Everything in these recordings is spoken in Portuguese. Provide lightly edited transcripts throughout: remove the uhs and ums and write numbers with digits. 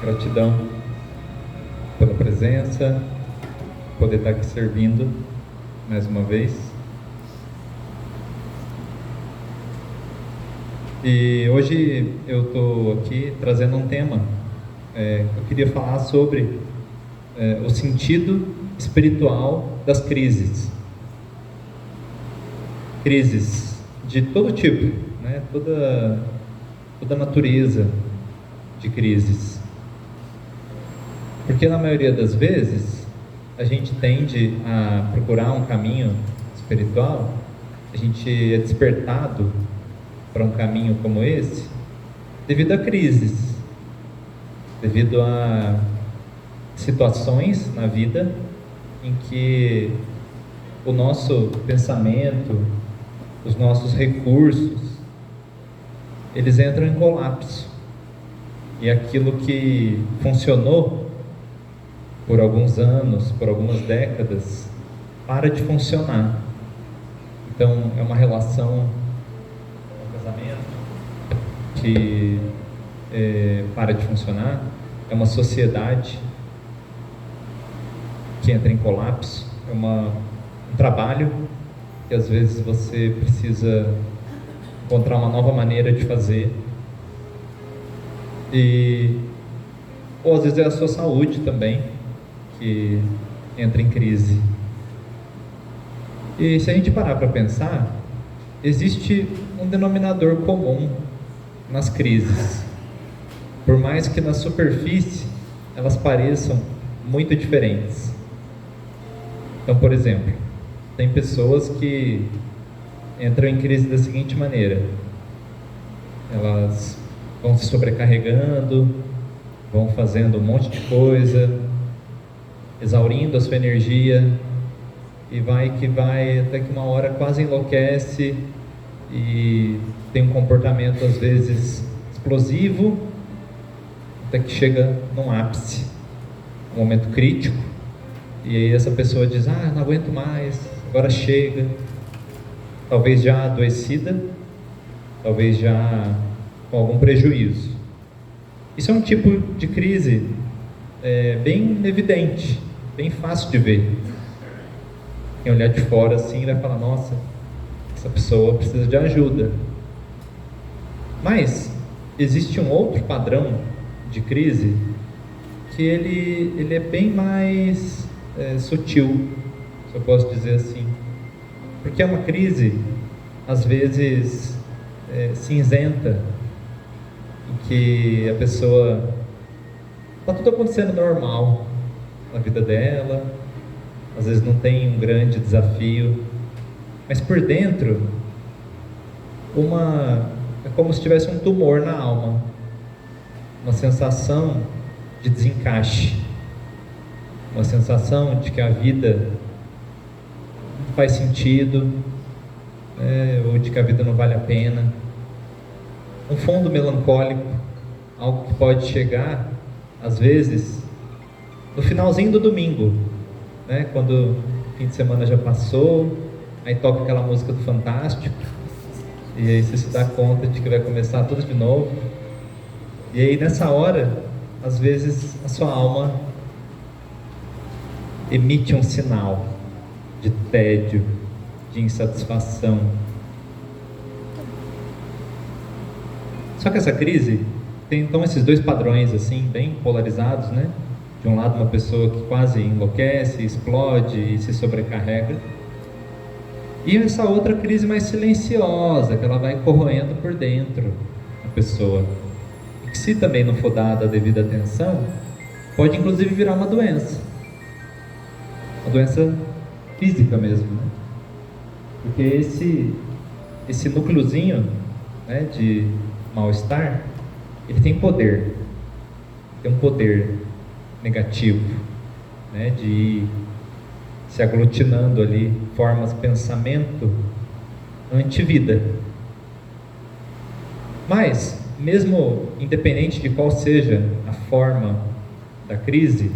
Gratidão pela presença, poder estar aqui servindo mais uma vez. E hoje eu estou aqui trazendo um tema. Eu queria falar sobre o sentido espiritual das crises. Crises de todo tipo, né? Toda natureza de crises. Porque na maioria das vezes a gente tende a procurar um caminho espiritual, a gente é despertado para um caminho como esse devido a crises, devido a situações na vida em que o nosso pensamento, os nossos recursos, eles entram em colapso. E aquilo que funcionou por alguns anos, por algumas décadas, para de funcionar. Então é uma relação, um casamento que para de funcionar, é uma sociedade que entra em colapso, é um trabalho que às vezes você precisa encontrar uma nova maneira de fazer, ou às vezes é a sua saúde também que entra em crise. E se a gente parar para pensar, existe um denominador comum nas crises, por mais que na superfície elas pareçam muito diferentes. Então, por exemplo, tem pessoas que entram em crise da seguinte maneira: elas vão se sobrecarregando, vão fazendo um monte de coisa, exaurindo a sua energia, e vai até que uma hora quase enlouquece e tem um comportamento às vezes explosivo, até que chega num ápice, um momento crítico, e aí essa pessoa diz: não aguento mais, agora chega, talvez já adoecida, talvez já com algum prejuízo. Isso é um tipo de crise bem evidente, bem fácil de ver. Quem olhar de fora assim vai falar: nossa, essa pessoa precisa de ajuda. Mas existe um outro padrão de crise que ele é bem mais sutil, se eu posso dizer assim, porque é uma crise às vezes cinzenta, em que a pessoa está tudo acontecendo normal na vida dela, às vezes não tem um grande desafio, mas por dentro é como se tivesse um tumor na alma, uma sensação de desencaixe, uma sensação de que a vida não faz sentido, ou de que a vida não vale a pena, um fundo melancólico, algo que pode chegar às vezes no finalzinho do domingo, né? Quando o fim de semana já passou, aí toca aquela música do Fantástico, e aí você se dá conta de que vai começar tudo de novo, e aí nessa hora, às vezes a sua alma emite um sinal de tédio, de insatisfação. Só que essa crise tem então esses dois padrões assim, bem polarizados, né? De um lado, uma pessoa que quase enlouquece, explode e se sobrecarrega, e essa outra crise mais silenciosa, que ela vai corroendo por dentro a pessoa, e que, se também não for dada a devida atenção, pode inclusive virar uma doença física mesmo, né? Porque esse núcleozinho, né, de mal-estar, ele tem poder, tem um poder negativo, né, de ir se aglutinando ali, formas de pensamento anti-vida. Mas, mesmo independente de qual seja a forma da crise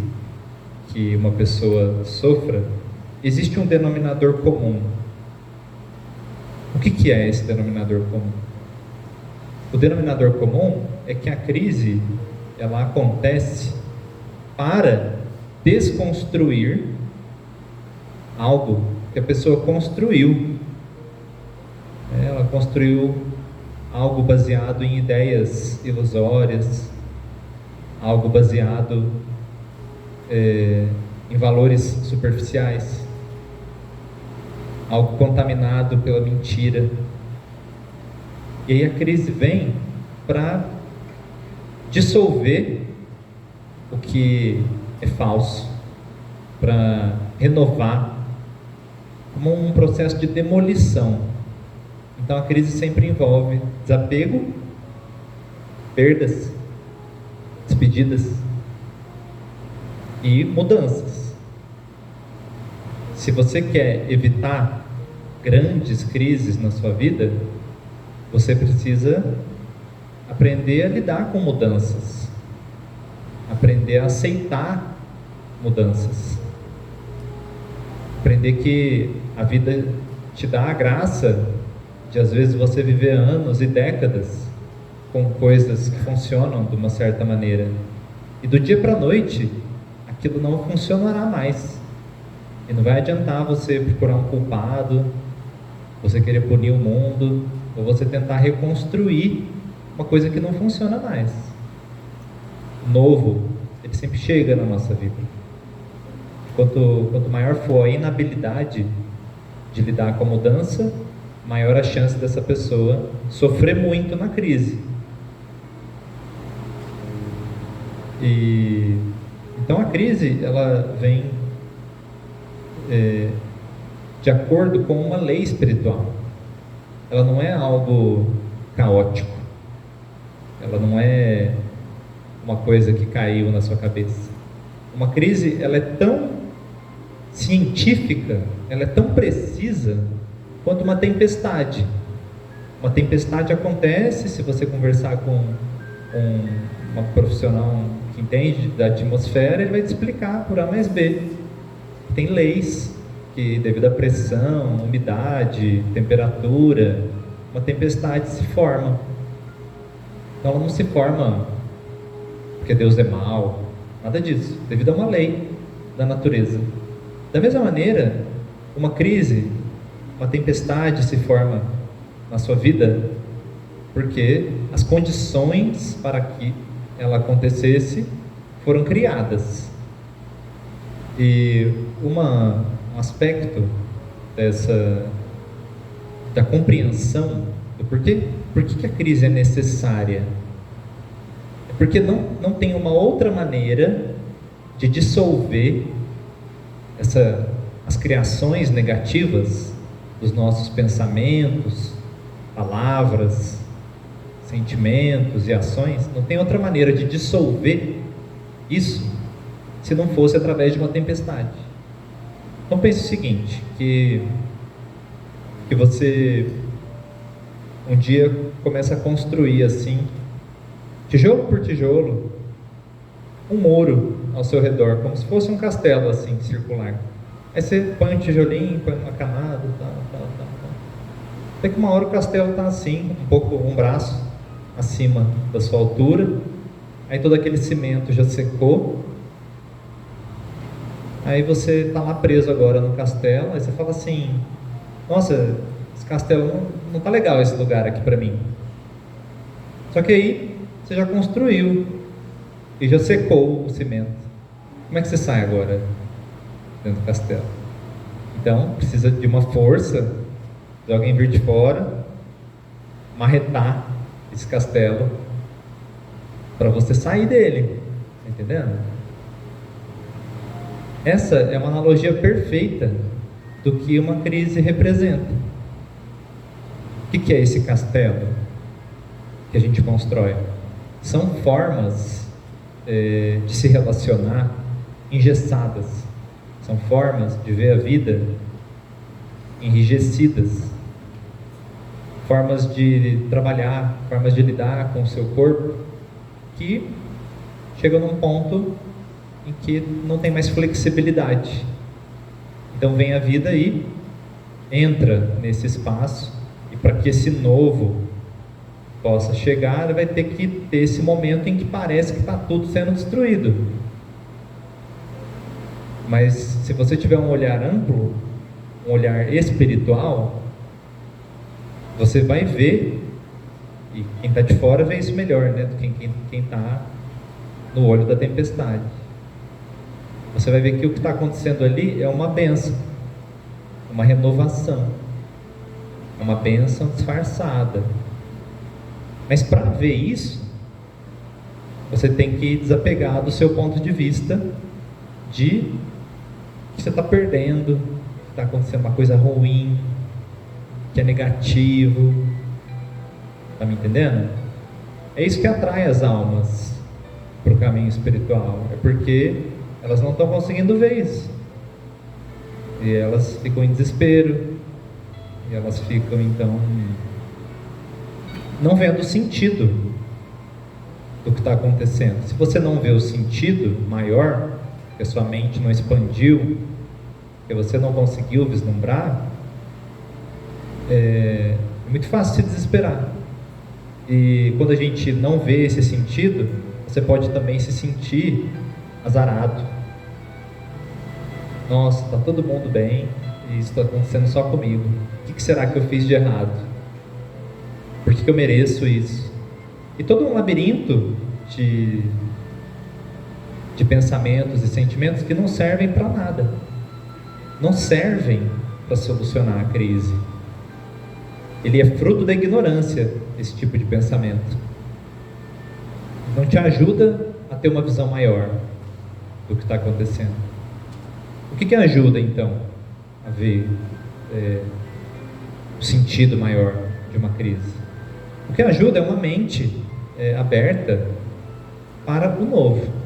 que uma pessoa sofra, existe um denominador comum. O que é esse denominador comum? O denominador comum é que a crise, ela acontece para desconstruir algo que a pessoa construiu. Ela construiu algo baseado em ideias ilusórias, algo baseado em valores superficiais, algo contaminado pela mentira. E aí a crise vem para dissolver o que é falso, para renovar, como um processo de demolição. Então a crise sempre envolve desapego, perdas, despedidas e mudanças. Se você quer evitar grandes crises na sua vida, você precisa aprender a lidar com mudanças, aprender a aceitar mudanças, aprender que a vida te dá a graça de às vezes você viver anos e décadas com coisas que funcionam de uma certa maneira, e do dia para a noite aquilo não funcionará mais, e não vai adiantar você procurar um culpado, você querer punir o mundo, ou você tentar reconstruir uma coisa que não funciona mais. O novo, ele sempre chega na nossa vida. Quanto maior for a inabilidade de lidar com a mudança, maior a chance dessa pessoa sofrer muito na crise. Então a crise, ela vem de acordo com uma lei espiritual. Ela não é algo caótico, ela não é uma coisa que caiu na sua cabeça. Uma crise, ela é tão científica, ela é tão precisa quanto uma tempestade. Uma tempestade acontece, se você conversar com uma profissional que entende da atmosfera, ele vai te explicar por A mais B. Tem leis que, devido à pressão, umidade, temperatura, uma tempestade se forma. Então ela não se forma porque Deus é mau, nada disso, devido a uma lei da natureza. Da mesma maneira, uma crise, uma tempestade se forma na sua vida porque as condições para que ela acontecesse foram criadas. E um aspecto da compreensão do porquê, por que a crise é necessária, é porque não tem uma outra maneira de dissolver as criações negativas dos nossos pensamentos, palavras, sentimentos e ações. Não tem outra maneira de dissolver isso se não fosse através de uma tempestade. Então pense o seguinte, que você um dia começa a construir assim, tijolo por tijolo, um muro ao seu redor, como se fosse um castelo assim, circular. Aí você põe um tijolinho, põe uma camada, tal. Até que uma hora o castelo está assim, um braço acima da sua altura, aí todo aquele cimento já secou, aí você está lá preso agora no castelo, aí você fala assim, nossa, esse castelo não está legal, esse lugar aqui para mim. Só que aí você já construiu e já secou o cimento. Como é que você sai agora dentro do castelo? Então precisa de uma força, de alguém vir de fora, marretar esse castelo para você sair dele, tá entendendo? Essa é uma analogia perfeita do que uma crise representa. O que é esse castelo que a gente constrói? São formas de se relacionar engessadas, são formas de ver a vida enrijecidas, formas de trabalhar, formas de lidar com o seu corpo que chegam num ponto em que não tem mais flexibilidade. Então vem a vida e entra nesse espaço, e para que esse novo possa chegar, vai ter que ter esse momento em que parece que está tudo sendo destruído. Mas se você tiver um olhar amplo, um olhar espiritual, você vai ver, e quem está de fora vê isso melhor, né, do que quem está no olho da tempestade. Você vai ver que o que está acontecendo ali é uma bênção, uma renovação, é uma bênção disfarçada. Mas para ver isso, você tem que desapegar do seu ponto de vista de que você está perdendo, que está acontecendo uma coisa ruim, que é negativo. Está me entendendo? É isso que atrai as almas para o caminho espiritual. É porque elas não estão conseguindo ver isso. E elas ficam em desespero. E elas ficam, então, não vendo o sentido do que está acontecendo. Se você não vê o sentido maior, que a sua mente não expandiu, que você não conseguiu vislumbrar, é muito fácil se desesperar. E quando a gente não vê esse sentido, você pode também se sentir azarado. Nossa, está todo mundo bem e isso está acontecendo só comigo. O que será que eu fiz de errado? Por que eu mereço isso? E todo um labirinto de pensamentos e sentimentos que não servem para nada. Não servem para solucionar a crise. Ele é fruto da ignorância, esse tipo de pensamento. Não te ajuda a ter uma visão maior do que está acontecendo. O que ajuda, então, a ver o sentido maior de uma crise? O que ajuda é uma mente aberta para o novo.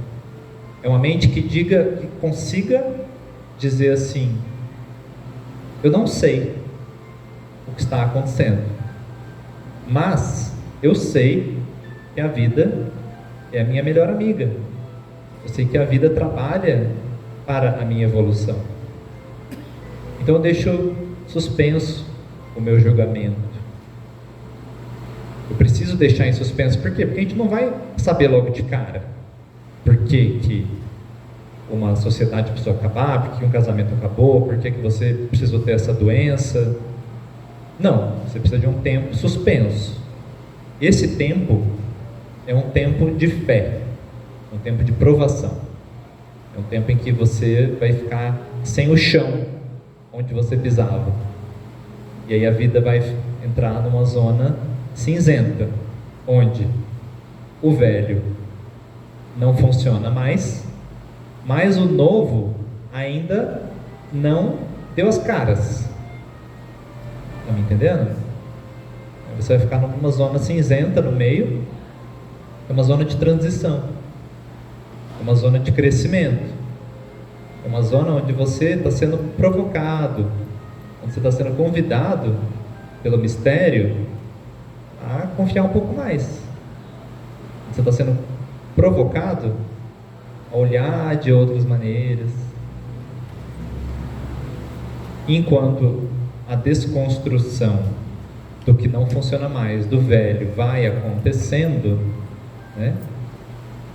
É uma mente que consiga dizer assim: eu não sei o que está acontecendo, mas eu sei que a vida é a minha melhor amiga. Eu sei que a vida trabalha para a minha evolução. Então eu deixo suspenso o meu julgamento. Eu preciso deixar em suspenso. Por quê? Porque a gente não vai saber logo de cara por que uma sociedade precisou acabar, por que um casamento acabou, por que você precisou ter essa doença. Não, você precisa de um tempo suspenso. Esse tempo é um tempo de fé, um tempo de provação. É um tempo em que você vai ficar sem o chão onde você pisava. E aí a vida vai entrar numa zona cinzenta, onde o velho não funciona mais, mas o novo ainda não deu as caras. Está me entendendo? Você vai ficar numa zona cinzenta no meio. É uma zona de transição, é uma zona de crescimento, é uma zona onde você está sendo provocado, onde você está sendo convidado pelo mistério a confiar um pouco mais. Você está sendo provocado a olhar de outras maneiras. Enquanto a desconstrução do que não funciona mais, do velho, vai acontecendo, né?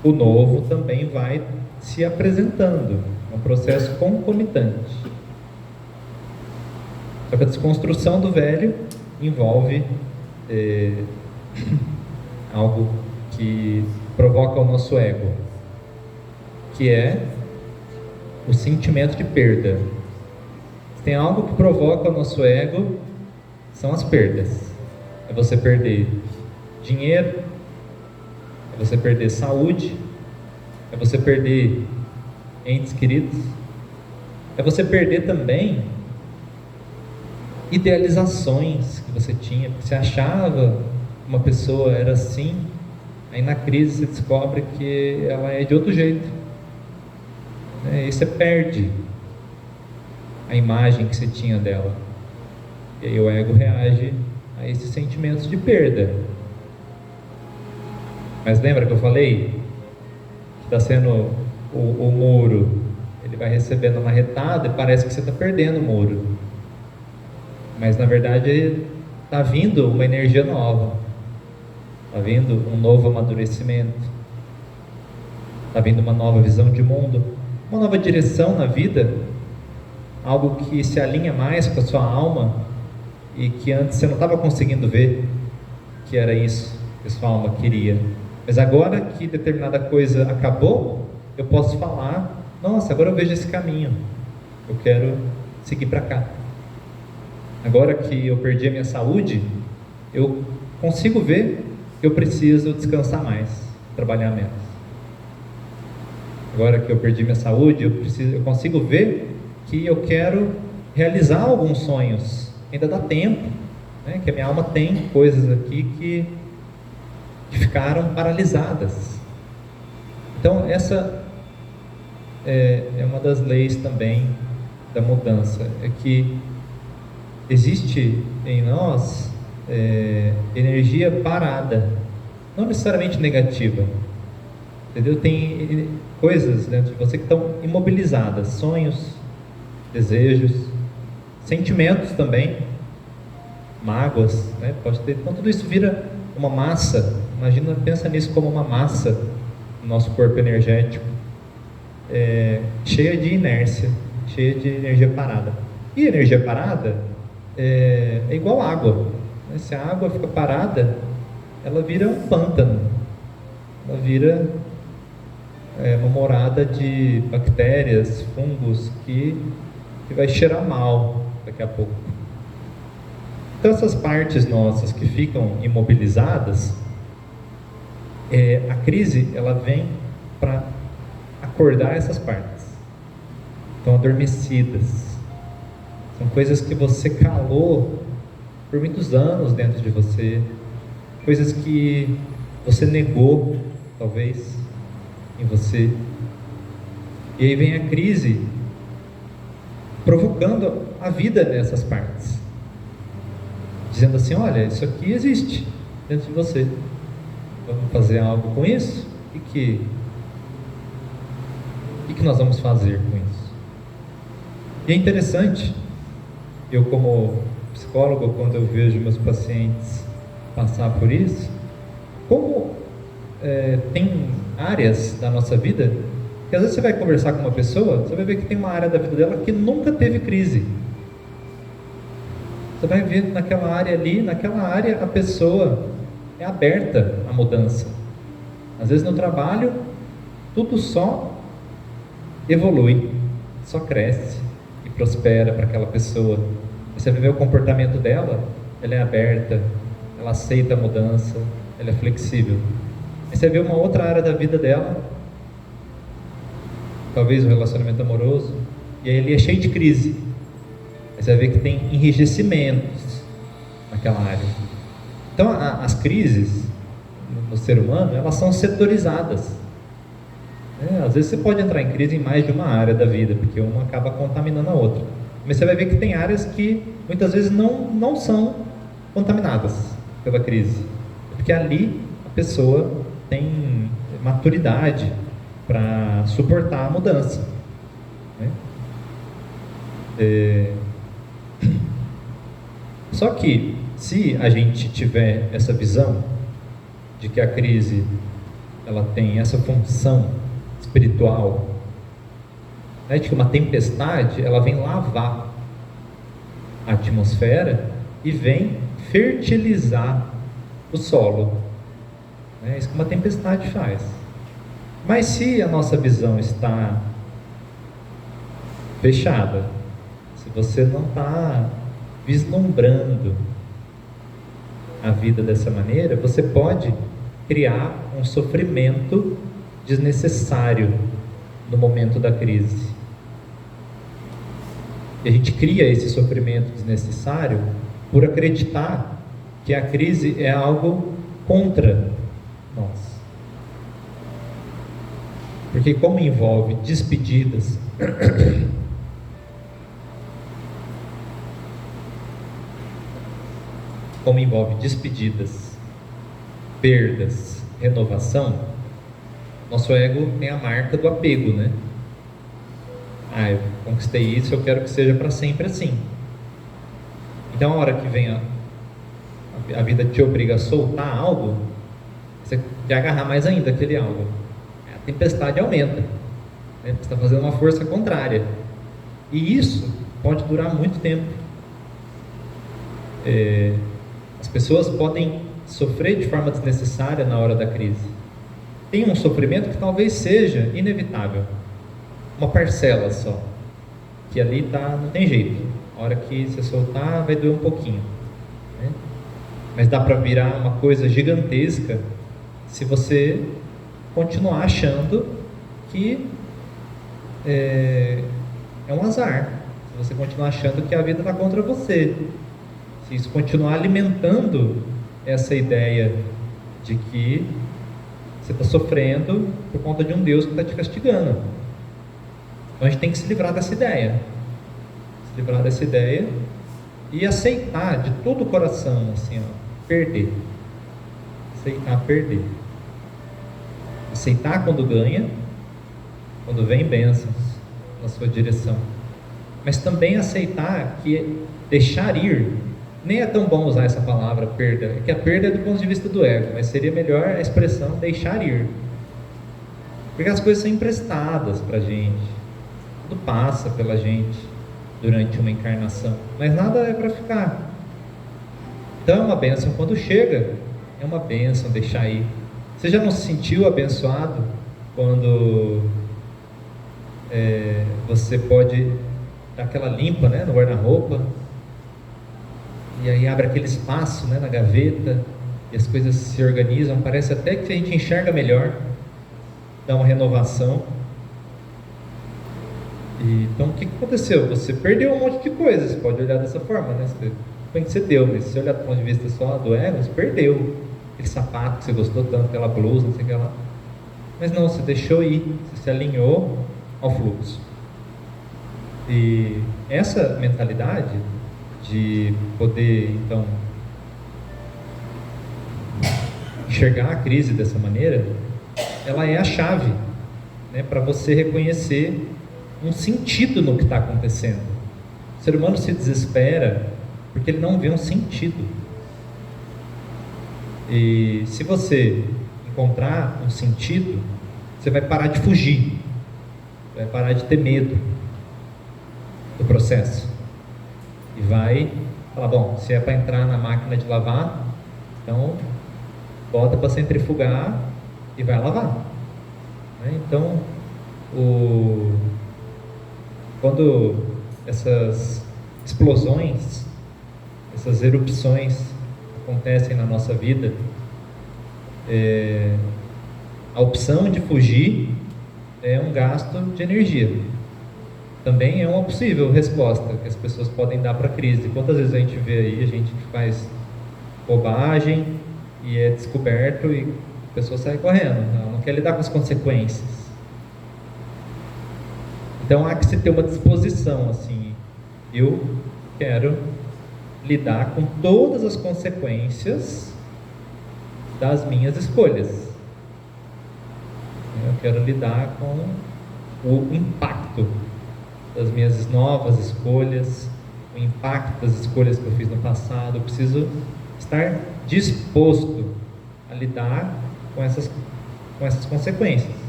O novo também vai se apresentando. É um processo concomitante. Só que a desconstrução do velho envolve algo que provoca o nosso ego, que é o sentimento de perda. Se tem algo que provoca o nosso ego, são as perdas. É você perder dinheiro, é você perder saúde, é você perder entes queridos, é você perder também idealizações que você tinha, porque você achava que uma pessoa era assim, aí na crise você descobre que ela é de outro jeito, e você perde a imagem que você tinha dela, e aí o ego reage a esses sentimentos de perda. Mas lembra que eu falei que está sendo o muro, ele vai recebendo uma retada e parece que você está perdendo o muro, mas na verdade está vindo uma energia nova. está vindo um novo amadurecimento, está vindo uma nova visão de mundo, uma nova direção na vida, algo que se alinha mais com a sua alma e que antes você não estava conseguindo ver que era isso que a sua alma queria. Mas agora que determinada coisa acabou, eu posso falar: nossa, agora eu vejo esse caminho, eu quero seguir para cá. Agora que eu perdi a minha saúde, eu consigo ver que eu preciso descansar mais, trabalhar menos. Agora que eu perdi minha saúde, eu consigo ver que eu quero realizar alguns sonhos. Ainda dá tempo, né? Que a minha alma tem coisas aqui que ficaram paralisadas. Então essa é uma das leis também da mudança, é que existe em nós energia parada, não necessariamente negativa, entendeu? Tem coisas dentro de você que estão imobilizadas, sonhos, desejos, sentimentos também, mágoas, né? Pode ter. Então tudo isso vira uma massa. Imagina, pensa nisso como uma massa no nosso corpo energético, cheia de inércia, cheia de energia parada. E energia parada é igual água, né? Se a água fica parada, ela vira um pântano, ela vira uma morada de bactérias, fungos que vai cheirar mal daqui a pouco. Então essas partes nossas que ficam imobilizadas, a crise ela vem para acordar essas partes. Estão adormecidas. São coisas que você calou por muitos anos dentro de você, coisas que você negou, talvez, em você. E aí vem a crise provocando a vida dessas partes, dizendo assim: olha, isso aqui existe dentro de você, vamos fazer algo com isso? O que nós vamos fazer com isso? E é interessante, eu como psicólogo, quando eu vejo meus pacientes passar por isso, como tem áreas da nossa vida que às vezes você vai conversar com uma pessoa, você vai ver que tem uma área da vida dela que nunca teve crise. Você vai ver naquela área ali, naquela área a pessoa é aberta à mudança. Às vezes no trabalho tudo só evolui, só cresce e prospera para aquela pessoa. Você vai ver o comportamento dela, ela é aberta, ela aceita a mudança, ela é flexível. Aí você vê uma outra área da vida dela, talvez um relacionamento amoroso, e aí ele é cheio de crise. Aí você vai ver que tem enrijecimentos naquela área. Então as crises no ser humano, elas são setorizadas. Às vezes você pode entrar em crise em mais de uma área da vida, porque uma acaba contaminando a outra. Mas você vai ver que tem áreas que muitas vezes não são contaminadas pela crise, porque ali a pessoa tem maturidade para suportar a mudança, né? Só que se a gente tiver essa visão de que a crise ela tem essa função espiritual, né, de que uma tempestade ela vem lavar a atmosfera e vem fertilizar o solo, né? Isso que uma tempestade faz. Mas se a nossa visão está fechada, se você não está vislumbrando a vida dessa maneira, você pode criar um sofrimento desnecessário no momento da crise. E a gente cria esse sofrimento desnecessário por acreditar que a crise é algo contra nós. Porque como envolve despedidas, perdas, renovação, nosso ego tem a marca do apego, né? Eu conquistei isso, eu quero que seja para sempre assim. Então a hora que vem a vida te obriga a soltar algo, de agarrar mais ainda aquele algo. A tempestade aumenta, né? Você está fazendo uma força contrária. E isso pode durar muito tempo. As pessoas podem sofrer de forma desnecessária na hora da crise. Tem um sofrimento que talvez seja inevitável, uma parcela só, que ali não tem jeito. A hora que você soltar vai doer um pouquinho, né? Mas dá para virar uma coisa gigantesca se você continuar achando que é um azar, se você continuar achando que a vida está contra você, se isso continuar alimentando essa ideia de que você está sofrendo por conta de um Deus que está te castigando. Então a gente tem que se livrar dessa ideia. E aceitar de todo o coração, assim, perder. Aceitar perder. Aceitar quando ganha, quando vem bênçãos na sua direção. Mas também aceitar que deixar ir, nem é tão bom usar essa palavra perda, é que a perda é do ponto de vista do ego, mas seria melhor a expressão deixar ir. Porque as coisas são emprestadas para a gente, tudo passa pela gente durante uma encarnação, mas nada é para ficar. Então é uma bênção quando chega, é uma bênção deixar ir. Você já não se sentiu abençoado quando você pode dar aquela limpa, né, no guarda-roupa, e aí abre aquele espaço, né, na gaveta, e as coisas se organizam, parece até que a gente enxerga melhor, dá uma renovação. Então o que aconteceu? Você perdeu um monte de coisa, você pode olhar dessa forma, né? Você deu, mas se você olhar do ponto de vista só do ego, você perdeu aquele sapato que você gostou tanto, aquela blusa, não sei o que lá. Mas não, você deixou ir, você se alinhou ao fluxo. E essa mentalidade de poder, então, enxergar a crise dessa maneira, ela é a chave, né, para você reconhecer um sentido no que está acontecendo. O ser humano se desespera porque ele não vê um sentido. E se você encontrar um sentido, você vai parar de fugir, vai parar de ter medo do processo e vai falar, bom, se é para entrar na máquina de lavar, então bota para centrifugar e vai lavar, né? Então quando essas explosões, essas erupções acontecem na nossa vida, a opção de fugir é um gasto de energia. Também é uma possível resposta que as pessoas podem dar para a crise. Quantas vezes a gente vê aí, a gente faz bobagem e é descoberto e a pessoa sai correndo, não quer lidar com as consequências. Então há que se ter uma disposição, assim, eu quero lidar com todas as consequências das minhas escolhas. Eu quero lidar com o impacto das minhas novas escolhas, o impacto das escolhas que eu fiz no passado. Eu preciso estar disposto a lidar com essas consequências.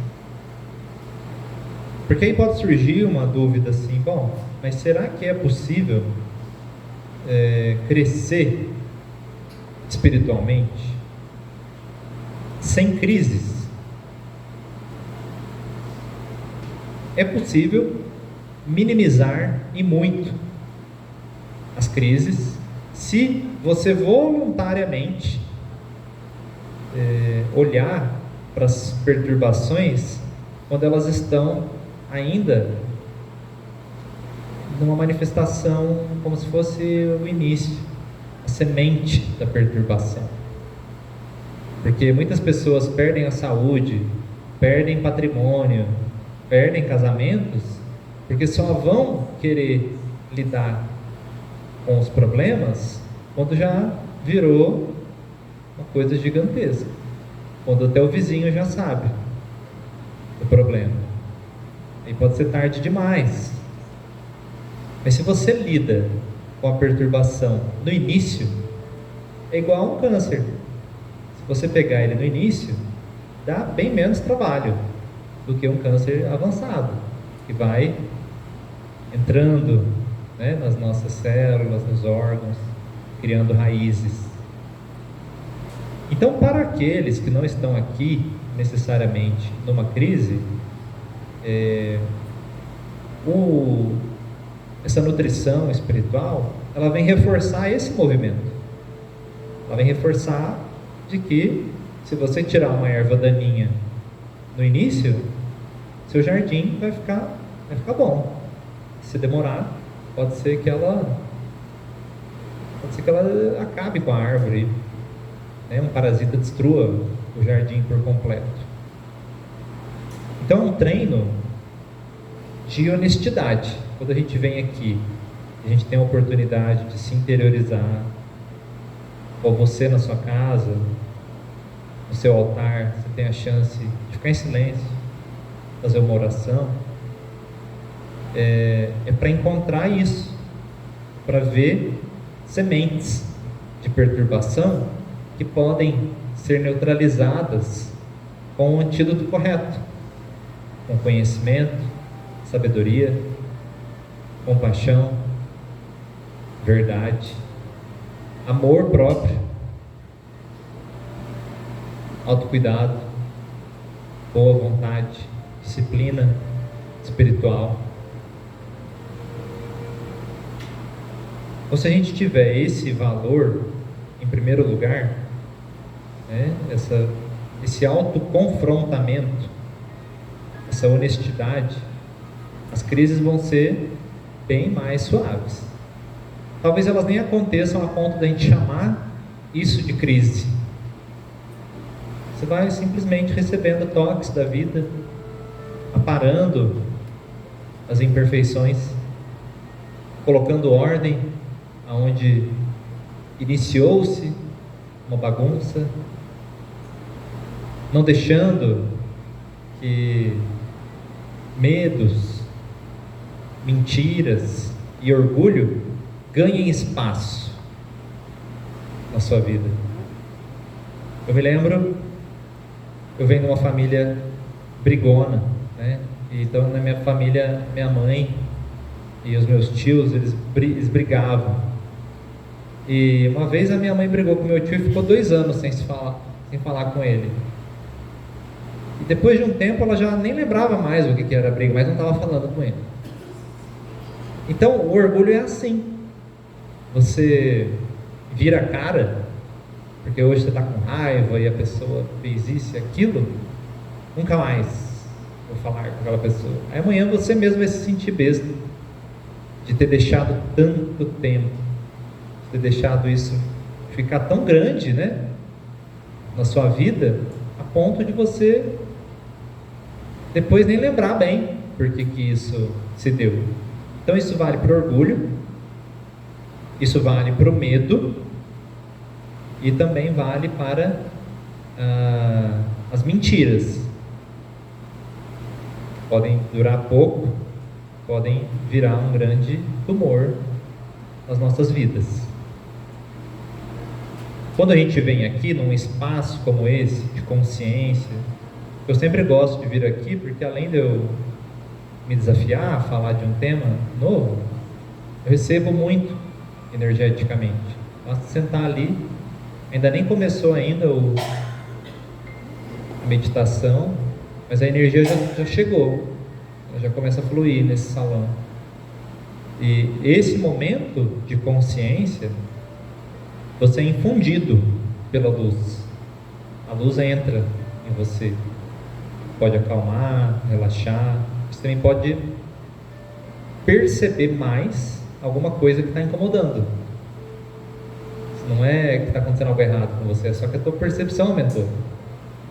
Porque aí pode surgir uma dúvida assim, bom, mas será que é possível crescer espiritualmente sem crises? É possível minimizar e muito as crises se você voluntariamente olhar para as perturbações quando elas estão ainda numa manifestação como se fosse o início, a semente da perturbação. Porque muitas pessoas perdem a saúde, perdem patrimônio, perdem casamentos, porque só vão querer lidar com os problemas quando já virou uma coisa gigantesca, quando até o vizinho já sabe o problema. Aí pode ser tarde demais. Mas se você lida com a perturbação no início, é igual a um câncer. Se você pegar ele no início, dá bem menos trabalho do que um câncer avançado, que vai entrando, né, nas nossas células, nos órgãos, criando raízes. Então, para aqueles que não estão aqui necessariamente numa crise, essa nutrição espiritual, ela vem reforçar esse movimento. Ela vem reforçar de que, se você tirar uma erva daninha no início, seu jardim vai ficar bom. Se demorar, pode ser que ela acabe com a árvore, né? Um parasita destrua o jardim por completo. Então é um treino de honestidade. Quando a gente vem aqui, a gente tem a oportunidade de se interiorizar, ou você na sua casa, no seu altar, você tem a chance de ficar em silêncio, fazer uma oração. É para encontrar isso, para ver sementes de perturbação que podem ser neutralizadas com o antídoto correto, com conhecimento, sabedoria, compaixão, verdade, amor próprio, autocuidado, boa vontade, disciplina espiritual. Ou se a gente tiver esse valor em primeiro lugar, né, esse autoconfrontamento, essa honestidade, as crises vão ser bem mais suaves. Talvez elas nem aconteçam a ponto da gente chamar isso de crise. Você vai simplesmente recebendo toques da vida, aparando as imperfeições, colocando ordem aonde iniciou-se uma bagunça, não deixando que medos, mentiras e orgulho ganhem espaço na sua vida. Eu me lembro, eu venho de uma família brigona, né? Então na minha família, minha mãe e os meus tios, eles brigavam. E uma vez a minha mãe brigou com meu tio e ficou 2 anos sem falar com ele. E depois de um tempo ela já nem lembrava mais o que era briga, mas não estava falando com ele. Então o orgulho é assim. Você vira a cara, porque hoje você está com raiva e a pessoa fez isso e aquilo, nunca mais vou falar com aquela pessoa. Aí amanhã você mesmo vai se sentir besta de ter deixado tanto tempo, de ter deixado isso ficar tão grande, né, na sua vida, a ponto de você depois nem lembrar bem por que isso se deu. Então isso vale para o orgulho, isso vale para o medo e também vale para as mentiras. Podem durar pouco, podem virar um grande tumor nas nossas vidas. Quando a gente vem aqui num espaço como esse, de consciência, eu sempre gosto de vir aqui porque, além de eu me desafiar a falar de um tema novo, eu recebo muito energeticamente. Basta sentar ali, ainda nem começou ainda a meditação, mas a energia já chegou, ela já começa a fluir nesse salão. E esse momento de consciência, você é infundido pela luz. A luz entra em você, pode acalmar, relaxar. Você também pode perceber mais alguma coisa que está incomodando. Não é que está acontecendo algo errado com você, é só que a tua percepção aumentou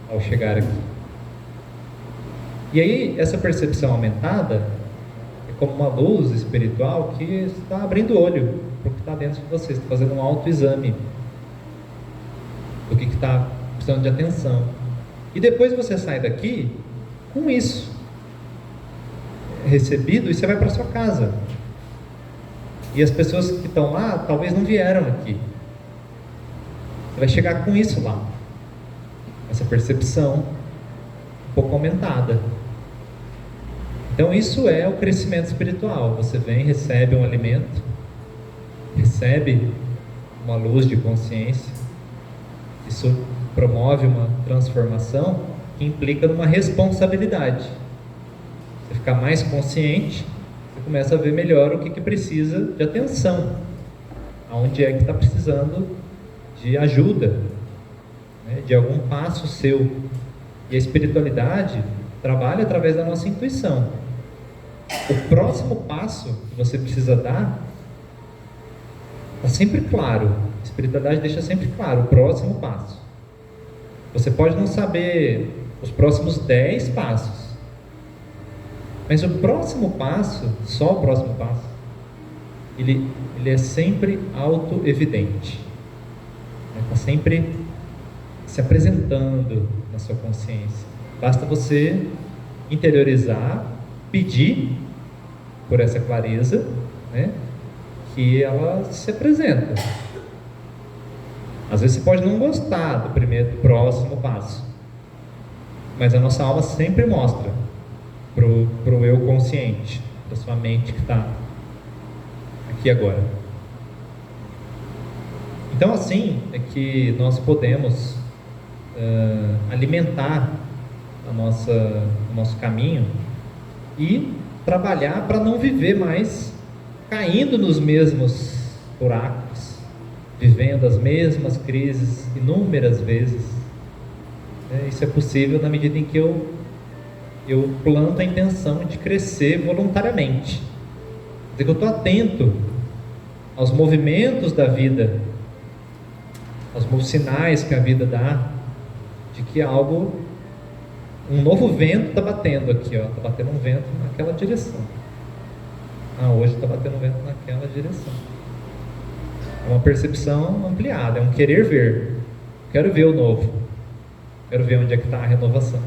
ao chegar aqui. E aí, essa percepção aumentada é como uma luz espiritual que está abrindo o olho para o que está dentro de você, está fazendo um autoexame do que está precisando de atenção. E depois você sai daqui com isso recebido e você vai para sua casa. E as pessoas que estão lá talvez não vieram aqui. Você vai chegar com isso lá, essa percepção um pouco aumentada. Então isso é o crescimento espiritual. Você vem, recebe um alimento, recebe uma luz de consciência. Isso promove uma transformação que implica numa responsabilidade. Você ficar mais consciente, você começa a ver melhor o que precisa de atenção, aonde é que está precisando de ajuda, né, de algum passo seu. E a espiritualidade trabalha através da nossa intuição. O próximo passo que você precisa dar está sempre claro. A espiritualidade deixa sempre claro o próximo passo. Você pode não saber os próximos 10 passos, mas o próximo passo, só o próximo passo, ele é sempre auto-evidente. Está sempre se apresentando na sua consciência. Basta você interiorizar, pedir por essa clareza, né, que ela se apresenta. Às vezes você pode não gostar do próximo passo, mas a nossa alma sempre mostra pro eu consciente, da sua mente que está aqui agora. Então assim é que nós podemos alimentar o nosso caminho e trabalhar para não viver mais caindo nos mesmos buracos, vivendo as mesmas crises inúmeras vezes. Isso é possível na medida em que eu planto a intenção de crescer voluntariamente. Quer dizer que eu estou atento aos movimentos da vida, aos sinais que a vida dá, de que um novo vento está batendo aqui, está batendo um vento naquela direção. Hoje está batendo um vento naquela direção. É uma percepção ampliada, é um querer ver. Quero ver o novo, quero ver onde é que está a renovação.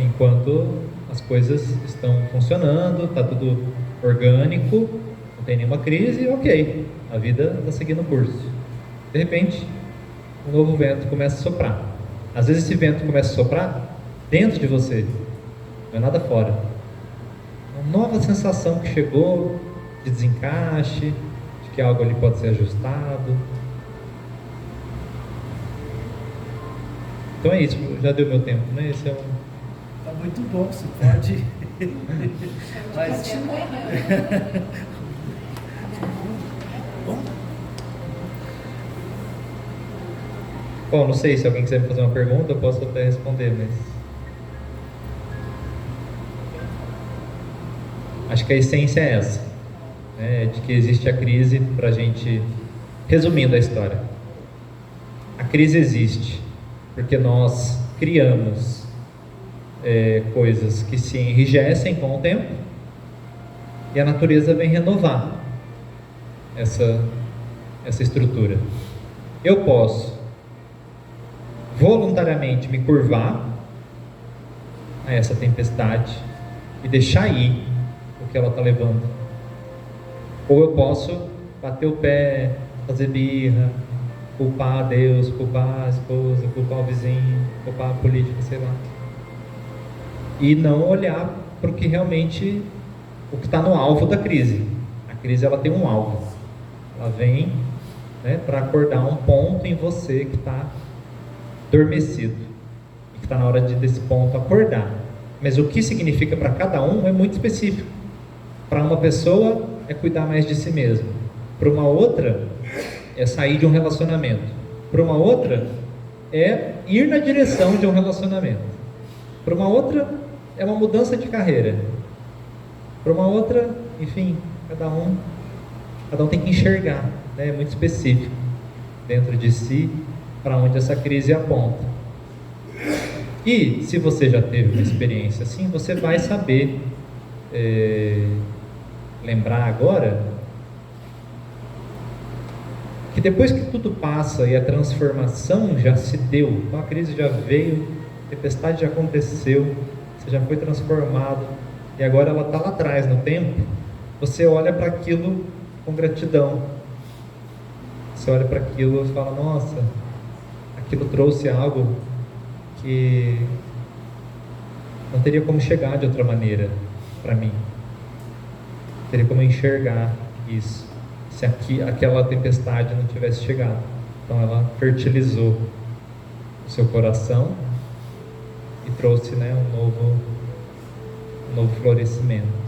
Enquanto as coisas estão funcionando, está tudo orgânico, não tem nenhuma crise, ok, a vida está seguindo o curso. De repente, um novo vento começa a soprar. Às vezes esse vento começa a soprar dentro de você, não é nada fora. Uma nova sensação que chegou de desencaixe, de que algo ali pode ser ajustado. Então é isso, já deu meu tempo, né? Esse é um... Tá muito bom, você pode... Mas... Bom, não sei se alguém quiser me fazer uma pergunta, eu posso até responder, mas... Acho que a essência é essa, né? De que existe a crise para a gente... Resumindo a história. A crise existe porque nós criamos coisas que se enrijecem com o tempo e a natureza vem renovar essa estrutura. Eu posso voluntariamente me curvar a essa tempestade e deixar ir o que ela está levando, ou eu posso bater o pé, fazer birra, culpar a Deus, culpar a esposa, culpar o vizinho, culpar a política, sei lá, e não olhar para o que realmente, o que está no alvo da crise. A crise, ela tem um alvo, ela vem, né, para acordar um ponto em você que está adormecido e que está na hora desse ponto acordar. Mas o que significa para cada um é muito específico. Para uma pessoa é cuidar mais de si mesmo, para uma outra é sair de um relacionamento, para uma outra é ir na direção de um relacionamento, para uma outra é uma mudança de carreira, para uma outra, enfim, cada um tem que enxergar, né? É muito específico dentro de si para onde essa crise aponta. E se você já teve uma experiência assim, você vai saber lembrar agora que depois que tudo passa e a transformação já se deu, então a crise já veio, a tempestade já aconteceu, você já foi transformado e agora ela está lá atrás no tempo, você olha para aquilo com gratidão. Você olha para aquilo e fala, nossa, aquilo trouxe algo que não teria como chegar de outra maneira para mim. Não teria como enxergar isso se aquela tempestade não tivesse chegado. Então ela fertilizou o seu coração e trouxe, né, um novo florescimento.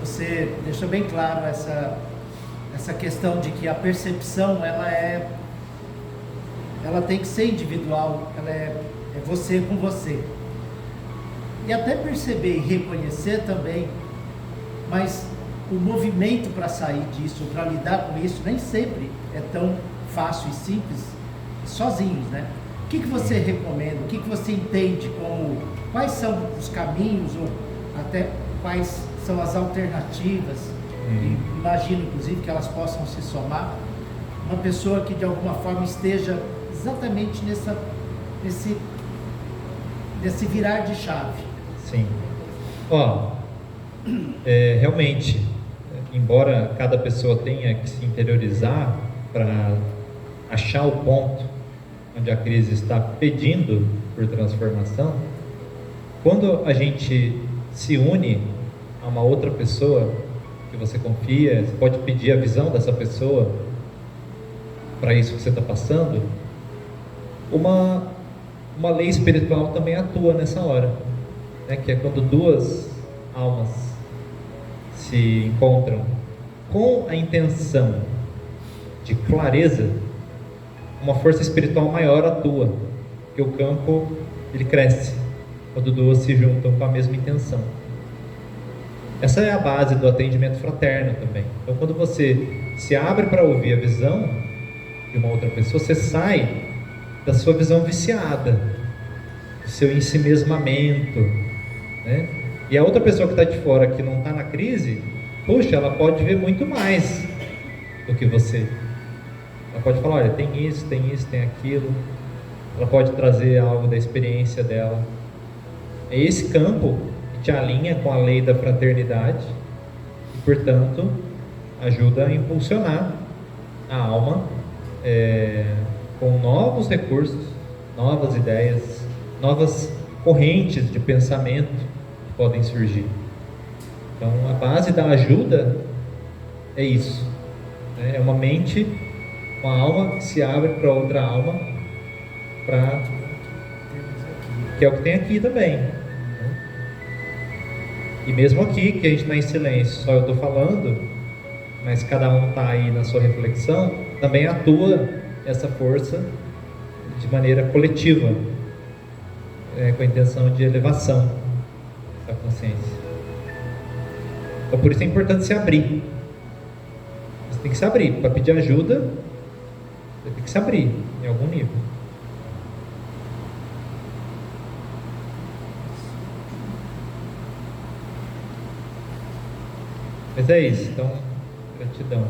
Você deixou bem claro essa questão de que a percepção ela tem que ser individual, ela é você com você. E até perceber e reconhecer também, mas o movimento para sair disso, para lidar com isso, nem sempre é tão fácil e simples sozinhos, né? O que você recomenda? O que você entende como quais são os caminhos ou até quais são as alternativas? E imagino, inclusive, que elas possam se somar. Uma pessoa que de alguma forma esteja exatamente nesse virar de chave. Sim. Realmente, embora cada pessoa tenha que se interiorizar para achar o ponto onde a crise está pedindo por transformação, quando a gente se une a uma outra pessoa que você confia, você pode pedir a visão dessa pessoa para isso que você está passando, uma lei espiritual também atua nessa hora, né? Que é quando duas almas se encontram com a intenção de clareza, uma força espiritual maior atua, porque o campo ele cresce quando duas se juntam com a mesma intenção. Essa é a base do atendimento fraterno também. Então, quando você se abre para ouvir a visão de uma outra pessoa, você sai da sua visão viciada, do seu ensimesmamento, né? E a outra pessoa que está de fora, que não está na crise, puxa, ela pode ver muito mais do que você. Ela pode falar, olha, tem isso, tem aquilo. Ela pode trazer algo da experiência dela. É esse campo que te alinha com a lei da fraternidade e, portanto, ajuda a impulsionar a alma com novos recursos, novas ideias, novas correntes de pensamento que podem surgir. Então, a base da ajuda é isso, né? É uma mente, uma alma que se abre para outra alma, que é o que tem aqui também, né? E mesmo aqui, que a gente está em silêncio, só eu estou falando, mas cada um está aí na sua reflexão, também atua essa força de maneira coletiva, com a intenção de elevação da consciência. Então, por isso é importante se abrir. Você tem que se abrir. Para pedir ajuda, você tem que se abrir em algum nível. Mas é isso. Então, gratidão.